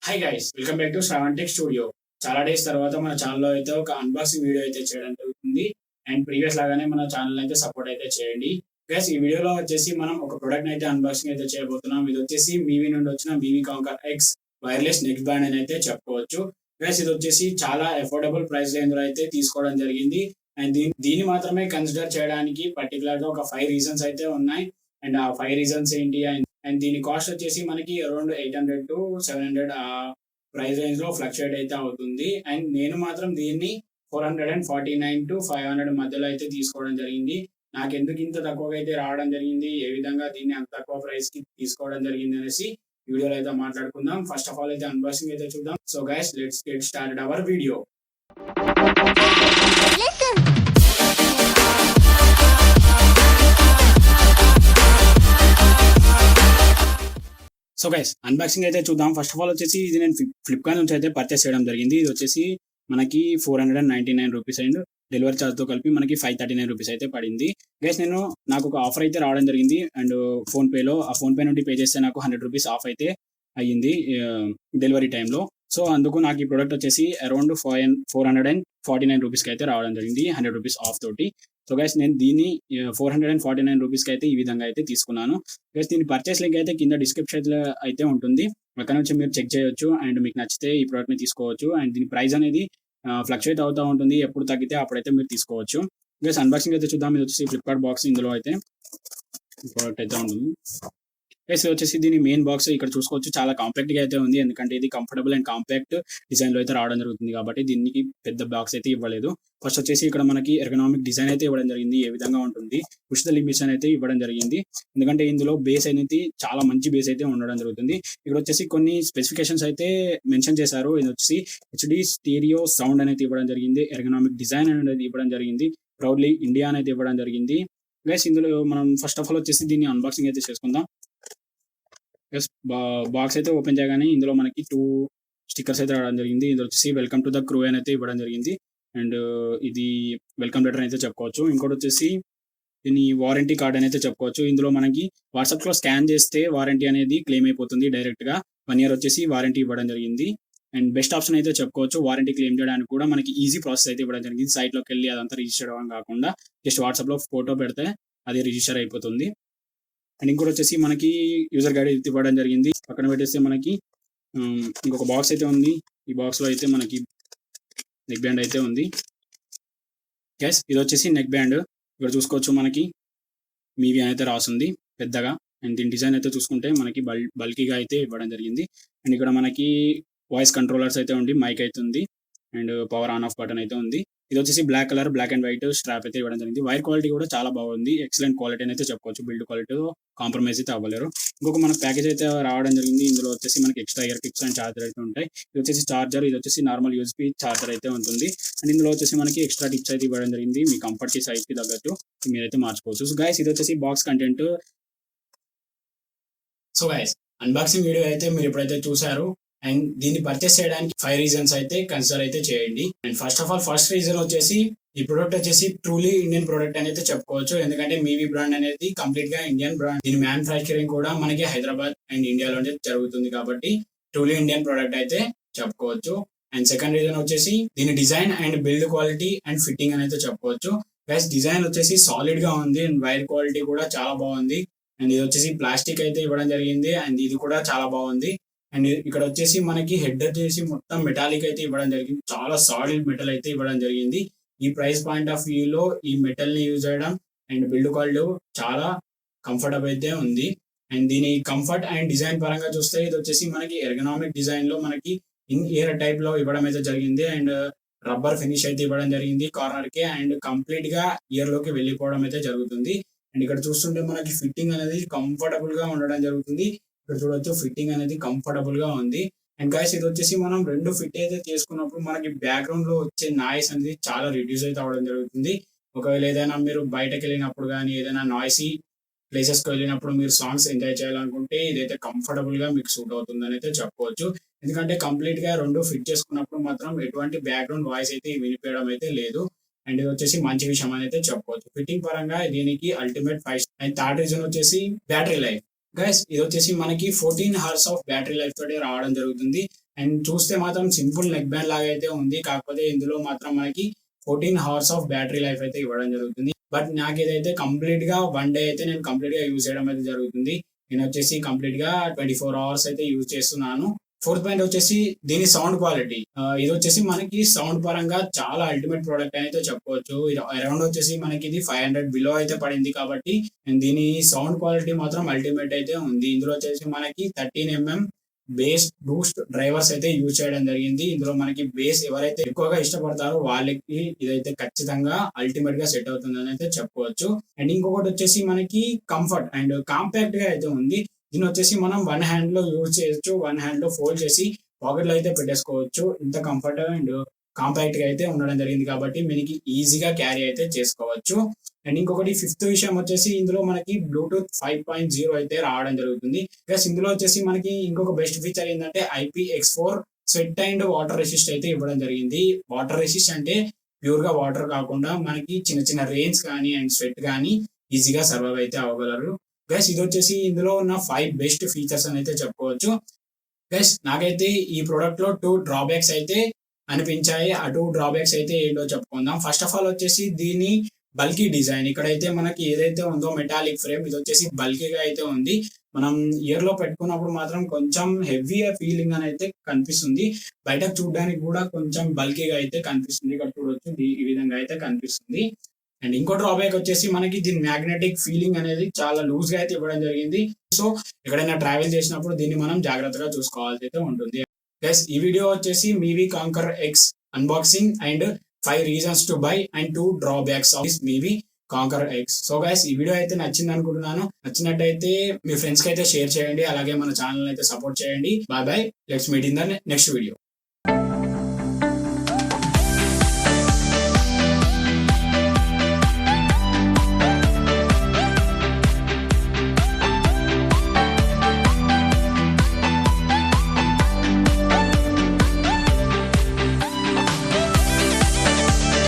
Hi guys, welcome back to Shravan tech studio. చాలా days తర్వాత మన ఛానల్లో అయితే ఒక అన్బాక్సింగ్ వీడియో అయితే చేయడం జరుగుతుంది. అండ్ ప్రీవియస్ లాగానే మన ఛానల్ అయితే సపోర్ట్ అయితే చేయండి. గైస్, ఈ వీడియోలో వచ్చేసి మనం ఒక ప్రొడక్ట్ అయితే అన్బాక్సింగ్ అయితే చేయబోతున్నాం. ఇది వచ్చేసి మీవి నుండి వచ్చిన మీవి కాంకర్ ఎక్స్ వైర్లెస్ నెక్ బ్యాండ్ అని అయితే చెప్పుకోవచ్చు. గైస్, ఇది వచ్చేసి చాలా అఫోర్డబుల్ ప్రైస్ రేంజ్ లో అయితే తీసుకోవడం జరిగింది. అండ్ దీన్ని మాత్రమే కన్సిడర్ చేయడానికి పర్టికులర్ గా ఒక 5 రీజన్స్ అయితే ఉన్నాయి. అండ్ ఆ 5 రీజన్స్ ఏంటి అండ్ దీని కాస్ట్ వచ్చేసి మనకి అరౌండ్ 800 to 700 ప్రైస్ రేంజ్ లో ఫ్లక్చుయేట్ అయితే అవుతుంది. అండ్ నేను మాత్రం దీన్ని 449 to 500 మధ్యలో అయితే తీసుకోవడం జరిగింది. నాకు ఎందుకు ఇంత తక్కువగా అయితే రావడం జరిగింది, ఏ విధంగా దీన్ని అంత తక్కువ ప్రైస్ కి తీసుకోవడం జరిగింది అనేసి వీడియోలో అయితే మాట్లాడుకుందాం. ఫస్ట్ ఆఫ్ ఆల్ అయితే అన్బాక్సింగ్ అయితే చూద్దాం. So guys, let's get started our video. So guys, unboxing అయితే చూద్దాం. ఫస్ట్ ఆఫ్ ఆల్ వచ్చేసి ఇది నేను ఫ్లిప్కార్ట్ నుంచి అయితే పర్చేస్ చేయడం జరిగింది. ఇది వచ్చేసి మనకి 499 రూపీస్ అండ్ డెలివరీ ఛార్జ్ తో కలిపి మనకి 539 రూపీస్ అయితే పడింది. గైస్, నాకు ఒక ఆఫర్ అయితే రావడం జరిగింది. అండ్ ఫోన్ పే నుండి పే చేస్తే నాకు 100 రూపీస్ ఆఫ్ అయితే అయ్యింది డెలివరీ టైంలో. సో అందుకు నాకు ఈ ప్రోడక్ట్ వచ్చేసి అరౌండ్ 449 రూపీస్కి అయితే రావడం జరిగింది, 100 రూపీస్ ఆఫ్ తోటి. సో గైస్, నేను దీన్ని 449 రూపీస్కి అయితే ఈ విధంగా అయితే తీసుకున్నాను. గైస్, దీని పర్చేస్ లింక్ అయితే కింద డిస్క్రిప్షన్లో అయితే ఉంటుంది. అక్కడ నుంచి మీరు చెక్ చేయొచ్చు అండ్ మీకు నచ్చితే ఈ ప్రోడక్ట్ని తీసుకోవచ్చు. అండ్ దీని ప్రైస్ అనేది ఫ్లక్చుయేట్ అవుతూ ఉంటుంది, ఎప్పుడు తగ్గితే అప్పుడైతే మీరు తీసుకోవచ్చు. గైస్, అన్బాక్సింగ్ అయితే చూద్దాం. ఇది వచ్చేసి ఫ్లిప్కార్ట్ బాక్స్, ఇందులో అయితే ప్రోడక్ట్ అయితే ఉంటుంది. గైస్, వచ్చేసి దీని మెయిన్ బాక్స్ ఇక్కడ చూసుకోవచ్చు, చాలా కాంపాక్ట్ గా అయితే ఉంది. ఎందుకంటే ఇది కంఫర్టబుల్ అండ్ కాంపాక్ట్ డిజైన్ లో అయితే రావడం జరుగుతుంది కాబట్టి దీనికి పెద్ద బాక్స్ అయితే ఇవ్వలేదు. ఫస్ట్ వచ్చేసి ఇక్కడ మనకి ఎర్గనామిక్ డిజైన్ అయితే ఇవ్వడం జరిగింది, ఏ విధంగా ఉంటుంది పుష్ ద లిమిట్స్ అయితే ఇవ్వడం జరిగింది. ఎందుకంటే ఇందులో బేస్ అనేది చాలా మంచి బేస్ అయితే ఉండడం జరుగుతుంది. ఇక్కడ వచ్చేసి కొన్ని స్పెసిఫికేషన్స్ అయితే మెన్షన్ చేశారు. ఇది వచ్చేసి హెచ్డి స్టీరియో సౌండ్ అనేది ఇవ్వడం జరిగింది, ఎర్గనామిక్ డిజైన్ అనేది ఇవ్వడం జరిగింది, ప్రౌడ్లీ ఇండియా అనేది ఇవ్వడం జరిగింది. గైస్, ఇందులో మనం ఫస్ట్ ఆఫ్ ఆల్ వచ్చేసి దీన్ని అన్బాక్సింగ్ అయితే చేసుకుందాం. బాక్స్ అయితే ఓపెన్ చేయగానే ఇందులో మనకి 2 స్టిక్కర్స్ అయితే రావడం జరిగింది. ఇది వచ్చేసి వెల్కమ్ టు ద క్రూ అని అయితే ఇవ్వడం జరిగింది. అండ్ ఇది వెల్కమ్ లెటర్ అయితే చెప్పుకోవచ్చు. ఇంకోటి వచ్చేసి దీని వారంటీ కార్డ్ అని అయితే చెప్పుకోవచ్చు. ఇందులో మనకి వాట్సాప్ లో స్కాన్ చేస్తే వారంటీ అనేది క్లెయిమ్ అయిపోతుంది డైరెక్ట్ గా. 1 year వచ్చేసి వారంటీ ఇవ్వడం జరిగింది. అండ్ బెస్ట్ ఆప్షన్ అయితే చెప్పుకోవచ్చు. వారంటీ క్లెయిమ్ చేయడానికి కూడా మనకి ఈజీ ప్రాసెస్ అయితే ఇవ్వడం జరిగింది. సైట్ లోకి వెళ్ళి అదంతా రిజిస్టర్ అవ్వడం కాకుండా జస్ట్ వాట్సాప్ లో ఫోటో పెడితే అది రిజిస్టర్ అయిపోతుంది. అండ్ ఇంకోటి వచ్చేసి మనకి యూజర్ గైడ్ ఇవ్వడం జరిగింది. పక్కన పెట్టేస్తే మనకి ఇంకొక బాక్స్ అయితే ఉంది. ఈ బాక్స్ లో అయితే మనకి నెక్ బ్యాండ్ అయితే ఉంది. గైస్, ఇది వచ్చేసి నెక్ బ్యాండ్. ఇక్కడ చూసుకోవచ్చు మనకి మీవి అయితే రాస్తుంది పెద్దగా. అండ్ దీని డిజైన్ అయితే చూసుకుంటే మనకి బల్కీగా అయితే ఇవ్వడం జరిగింది. అండ్ ఇక్కడ మనకి వాయిస్ కంట్రోలర్స్ అయితే ఉంది, మైక్ అయితే ఉంది, and power on off button అయితే ఉంది. ఇది వచ్చేసి black colour, black and white strap అయితే ఇవ్వడం జరిగింది. వైర్ క్వాలిటీ కూడా చాలా బాగుంది, ఎక్సలెంట్ క్వాలిటీ అయితే చెప్పుకోవచ్చు. బిల్డ్ క్వాలిటీతో కాంప్రమైజ్ అయితే అవ్వలేరు. ఇంకొక మనకు ప్యాకేజ్ అయితే రావడం జరిగింది. ఇందులో వచ్చేసి మనకి extra ear kits and charger అయితే ఉంటాయి. ఇది వచ్చేసి చార్జర్, ఇది వచ్చేసి నార్మల్ యూఎస్బీ చార్జర్ అయితే ఉంటుంది. అండ్ ఇందులో వచ్చేసి మనకి ఎక్స్ట్రా టిప్స్ అయితే ఇవ్వడం జరిగింది. మీ కంఫర్ట్ కి సైజ్ కి తగ్గట్టు మీరైతే మార్చుకోవచ్చు. సో గైస్, ఇది వచ్చేసి box content. So guys, unboxing video అయితే మీరు ఎప్పుడైతే చూసారు అండ్ దీన్ని పర్చేస్ చేయడానికి 5 రీజన్స్ అయితే కన్సిడర్ అయితే చేయండి. అండ్ ఫస్ట్ రీజన్ వచ్చేసి ఈ ప్రొడక్ట్ వచ్చేసి ట్రూలీ ఇండియన్ ప్రొడక్ట్ అనేది చెప్పుకోవచ్చు. ఎందుకంటే మీవి బ్రాండ్ అనేది కంప్లీట్ గా ఇండియన్ బ్రాండ్. దీని మ్యానుఫ్యాక్చరింగ్ కూడా మనకి హైదరాబాద్ అండ్ ఇండియాలోనే జరుగుతుంది కాబట్టి ట్రూలీ ఇండియన్ ప్రొడక్ట్ అయితే చెప్పుకోవచ్చు. అండ్ సెకండ్ రీజన్ వచ్చేసి దీని design and build quality and fitting అనేది చెప్పుకోవచ్చు. ప్లస్ డిజైన్ వచ్చేసి సాలిడ్ గా ఉంది అండ్ వైర్ క్వాలిటీ కూడా చాలా బాగుంది. అండ్ ఇది వచ్చేసి ప్లాస్టిక్ అయితే ఇవ్వడం జరిగింది అండ్ ఇది కూడా చాలా బాగుంది. అండ్ ఇక్కడ వచ్చేసి మనకి హెడ్ వచ్చేసి మొత్తం మెటాలిక్ అయితే ఇవ్వడం జరిగింది, చాలా సాలిడ్ మెటల్ అయితే ఇవ్వడం జరిగింది. ఈ ప్రైస్ పాయింట్ ఆఫ్ వ్యూ లో ఈ మెటల్ ని యూజ్ చేయడం అండ్ బిల్డ్ క్వాలిటీ చాలా కంఫర్టబుల్ అయితే ఉంది. అండ్ దీని కంఫర్ట్ అండ్ డిజైన్ పరంగా చూస్తే ఇది వచ్చేసి మనకి ఎర్గనామిక్ డిజైన్ లో మనకి ఇన్ ఇయర్ టైప్ లో ఇవ్వడం అయితే జరిగింది. అండ్ రబ్బర్ ఫినిష్ అయితే ఇవ్వడం జరిగింది కార్నర్ కి. అండ్ కంప్లీట్ గా ఇయర్ లోకి వెళ్ళిపోవడం అయితే జరుగుతుంది. అండ్ ఇక్కడ చూస్తుంటే మనకి ఫిట్టింగ్ అనేది కంఫర్టబుల్ గా ఉండడం జరుగుతుంది. ఇక్కడ చూడొచ్చు, ఫిట్టింగ్ అనేది కంఫర్టబుల్ గా ఉంది. అండ్ గైస్, ఇది వచ్చేసి మనం 2 ఫిట్ అయితే చేసుకున్నప్పుడు మనకి బ్యాక్గ్రౌండ్ లో వచ్చే నాయిస్ అనేది చాలా రిడ్యూస్ అయితే అవడం జరుగుతుంది. ఒకవేళ ఏదైనా మీరు బయటకు వెళ్ళినప్పుడు కానీ ఏదైనా నాయిసీ ప్లేసెస్ కి వెళ్ళినప్పుడు మీరు సాంగ్స్ ఎంజాయ్ చేయాలనుకుంటే ఇదైతే కంఫర్టబుల్ గా మీకు సూట్ అవుతుందని అయితే చెప్పుకోవచ్చు. ఎందుకంటే కంప్లీట్ గా 2 ఫిట్ చేసుకున్నప్పుడు మాత్రం ఎటువంటి బ్యాక్గ్రౌండ్ వాయిస్ అయితే వినిపించడం అయితే లేదు. అండ్ ఇది వచ్చేసి మంచి విషయం అని అయితే చెప్పుకోవచ్చు. ఫిట్టింగ్ పరంగా దీనికి అల్టిమేట్ 5. అండ్ థర్డ్ రీజన్ వచ్చేసి బ్యాటరీ లైఫ్. గైస్, ఇది వచ్చేసి మనకి 14 hours ఆఫ్ బ్యాటరీ లైఫ్ తోటి రావడం జరుగుతుంది. అండ్ చూస్తే మాత్రం సింపుల్ నెక్ బ్యాండ్ లాగా అయితే ఉంది. కాకపోతే ఇందులో మాత్రం మనకి 14 hours ఆఫ్ బ్యాటరీ లైఫ్ అయితే ఇవ్వడం జరుగుతుంది. బట్ నాకు ఇదైతే కంప్లీట్ గా 1 డే అయితే నేను కంప్లీట్ గా యూజ్ చేయడం అయితే జరుగుతుంది. నేను వచ్చేసి కంప్లీట్ గా 24 hours అయితే యూజ్ చేస్తున్నాను. ఫోర్త్ పాయింట్ వచ్చేసి దీని సౌండ్ క్వాలిటీ. ఇది వచ్చేసి మనకి సౌండ్ పరంగా చాలా అల్టిమేట్ ప్రోడక్ట్ అయితే చెప్పుకోవచ్చు. అరౌండ్ వచ్చేసి మనకి ఇది 500 బిలో అయితే పడింది కాబట్టి దీని సౌండ్ క్వాలిటీ మాత్రం అల్టిమేట్ అయితే ఉంది. ఇందులో వచ్చేసి మనకి 13 mm బేస్ బూస్ట్ డ్రైవర్స్ అయితే యూజ్ చేయడం జరిగింది. ఇందులో మనకి బేస్ ఎవరైతే ఎక్కువగా ఇష్టపడతారో వాళ్ళకి ఇదైతే ఖచ్చితంగా అల్టిమేట్ గా సెట్ అవుతుందని అయితే చెప్పుకోవచ్చు. అండ్ ఇంకొకటి వచ్చేసి మనకి కంఫర్ట్ అండ్ కాంపాక్ట్ గా అయితే ఉంది. దీని వచ్చేసి మనం 1 hand లో యూజ్ చేయొచ్చు, 1 hand లో ఫోల్డ్ చేసి పాకెట్ లో అయితే పెట్టేసుకోవచ్చు. ఇంత కంఫర్ట్ అండ్ కాంపాక్ట్ గా అయితే ఉండడం జరిగింది కాబట్టి మనకి ఈజీగా క్యారీ అయితే చేసుకోవచ్చు. అండ్ ఇంకొకటి ఫిఫ్త్ విషయం వచ్చేసి ఇందులో మనకి బ్లూటూత్ 5.0 అయితే రావడం జరుగుతుంది. ప్లస్ ఇందులో వచ్చేసి మనకి ఇంకొక బెస్ట్ ఫీచర్ ఏంటంటే IPX4 sweat and water resist అయితే ఇవ్వడం జరిగింది. వాటర్ రెసిస్ట్ అంటే ప్యూర్ గా వాటర్ కాకుండా మనకి చిన్న చిన్న రెయిన్స్ కానీ అండ్ స్వెట్ కానీ ఈజీగా సర్వైవ్ అయితే అవ్వగలరు. గైస్ ఇది వచ్చేసి ఇందులో ఉన్న 5 బెస్ట్ ఫీచర్స్ అని అయితే చెప్పుకోవచ్చు. గైస్ నాకైతే ఈ ప్రోడక్ట్ లో 2 డ్రాబ్యాక్స్ అయితే అనిపించాయి. ఆ 2 డ్రాబ్యాక్స్ అయితే ఏంటో చెప్పుకుందాం. ఫస్ట్ ఆఫ్ ఆల్ వచ్చేసి దీని బల్కీ డిజైన్. ఇక్కడైతే మనకి ఏదైతే ఉందో మెటాలిక్ ఫ్రేమ్ ఇది వచ్చేసి బల్కీగా అయితే ఉంది. మనం ఇయర్ లో పెట్టుకున్నప్పుడు మాత్రం కొంచెం హెవీ ఫీలింగ్ అని అయితే కనిపిస్తుంది. బయట చూడడానికి కూడా కొంచెం బల్కీగా అయితే కనిపిస్తుంది. ఇక్కడ చూడొచ్చు ఈ విధంగా అయితే కనిపిస్తుంది. అండ్ ఇంకో డ్రాబ్యాక్ వచ్చేసి మనకి దీని మ్యాగ్నెటిక్ ఫీలింగ్ అనేది చాలా లూజ్ గా అయితే ఇవ్వడం జరిగింది. సో ఎక్కడైనా ట్రావెల్ చేసినప్పుడు దీన్ని మనం జాగ్రత్తగా చూసుకోవాల్సి అయితే ఉంటుంది. గైస్ ఈ వీడియో వచ్చేసి MIVI Conquer X unboxing and 5 reasons to buy and 2 drawbacks of this MIVI Conquer X. So guys ఈ వీడియో అయితే నచ్చింది అనుకుంటున్నాను. నచ్చినట్టయితే మీ ఫ్రెండ్స్ కి అయితే షేర్ చేయండి. అలాగే మన ఛానల్ అయితే సపోర్ట్ చేయండి. Bye bye. Let's meet in the next video.